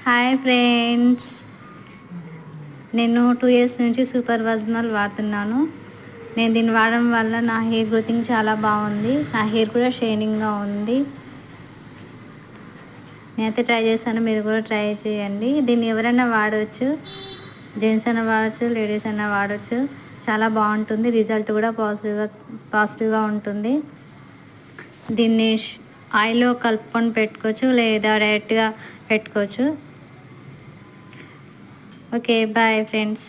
Hi friends, నేను 2 years నుంచి super వజ్మల్ వాడుతున్నాను. నేను దీన్ని వాడడం వల్ల నా హెయిర్ గ్రోతింగ్ చాలా బాగుంది. నా హెయిర్ కూడా షైనింగ్గా ఉంది. నేనైతే ట్రై చేశాను, మీరు కూడా ట్రై చేయండి. దీన్ని ఎవరైనా వాడవచ్చు, జెంట్స్ అయినా వాడచ్చు, లేడీస్ అయినా వాడచ్చు. చాలా బాగుంటుంది, రిజల్ట్ కూడా పాజిటివ్గా ఉంటుంది. దీన్ని ఆయిల్లో కలుపుకొని పెట్టుకోవచ్చు, లేదా డైరెక్ట్గా పెట్టుకోవచ్చు. Okay, bye friends.